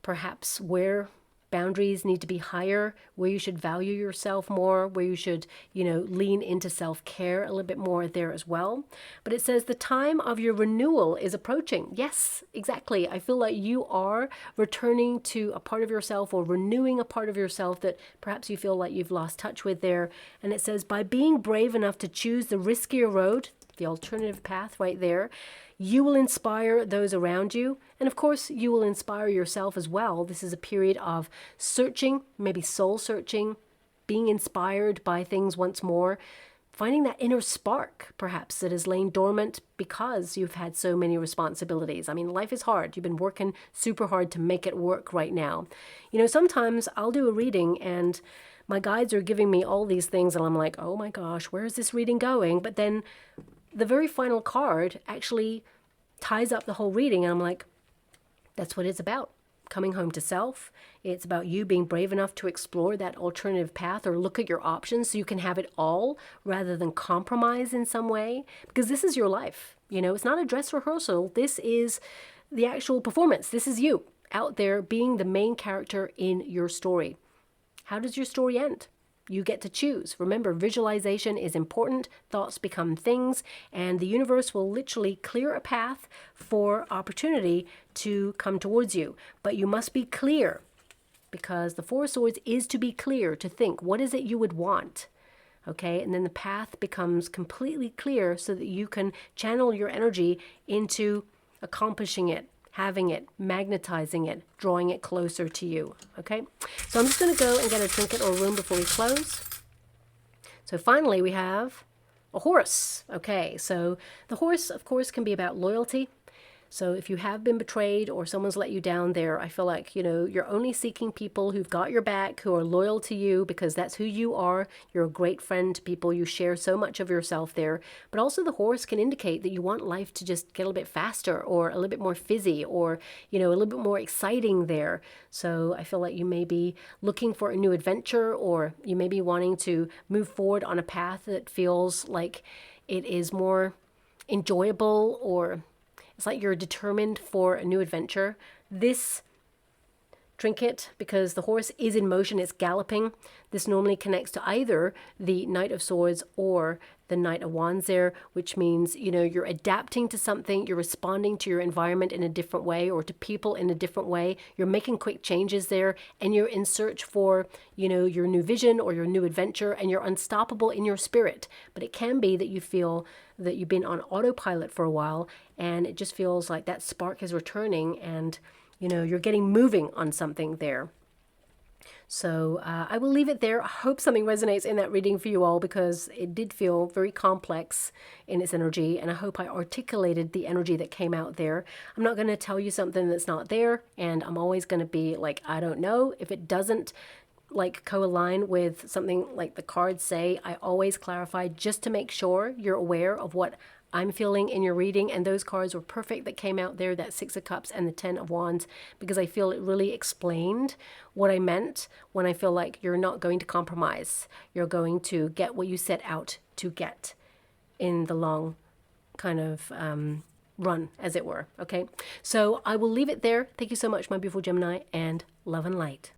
perhaps where boundaries need to be higher, where you should value yourself more, where you should, you know, lean into self-care a little bit more there as well. But it says the time of your renewal is approaching. Yes, exactly. I feel like you are returning to a part of yourself or renewing a part of yourself that perhaps you feel like you've lost touch with there. And it says by being brave enough to choose the riskier road, the alternative path right there, you will inspire those around you. And of course, you will inspire yourself as well. This is a period of searching, maybe soul searching, being inspired by things once more, finding that inner spark, perhaps, that has lain dormant because you've had so many responsibilities. I mean, life is hard. You've been working super hard to make it work right now. You know, sometimes I'll do a reading and my guides are giving me all these things and I'm like, oh my gosh, where is this reading going? But then the very final card actually ties up the whole reading. And I'm like, that's what it's about. Coming home to self. It's about you being brave enough to explore that alternative path or look at your options so you can have it all rather than compromise in some way. Because this is your life. You know, it's not a dress rehearsal. This is the actual performance. This is you out there being the main character in your story. How does your story end? You get to choose. Remember, visualization is important. Thoughts become things, and the universe will literally clear a path for opportunity to come towards you. But you must be clear, because the Four of Swords is to be clear, to think, what is it you would want? Okay, and then the path becomes completely clear so that you can channel your energy into accomplishing it, having it, magnetizing it, drawing it closer to you, okay? So I'm just going to go and get a trinket or a room before we close. So finally we have a horse, okay? So the horse, of course, can be about loyalty. So if you have been betrayed or someone's let you down there, I feel like, you know, you're only seeking people who've got your back, who are loyal to you because that's who you are. You're a great friend to people. You share so much of yourself there. But also the horse can indicate that you want life to just get a little bit faster or a little bit more fizzy or, you know, a little bit more exciting there. So I feel like you may be looking for a new adventure, or you may be wanting to move forward on a path that feels like it is more enjoyable or It's like you're determined for a new adventure. This trinket, because the horse is in motion, it's galloping. This normally connects to either the Knight of Swords or the Knight of Wands there, which means, you know, you're adapting to something, you're responding to your environment in a different way or to people in a different way. You're making quick changes there, and you're in search for, you know, your new vision or your new adventure, and you're unstoppable in your spirit. But it can be that you feel that you've been on autopilot for a while, and it just feels like that spark is returning, and you know, you're getting moving on something there. So I will leave it there. I hope something resonates in that reading for you all, because it did feel very complex in its energy, and I hope I articulated the energy that came out there. I'm not going to tell you something that's not there, and I'm always going to be like, I don't know. If it doesn't like co-align with something like the cards say, I always clarify just to make sure you're aware of what I'm feeling in your reading. And those cards were perfect that came out there, that Six of Cups and the Ten of Wands, because I feel it really explained what I meant when I feel like you're not going to compromise. You're going to get what you set out to get in the long kind of run, as it were. Okay, so I will leave it there. Thank you so much, my beautiful Gemini, and love and light.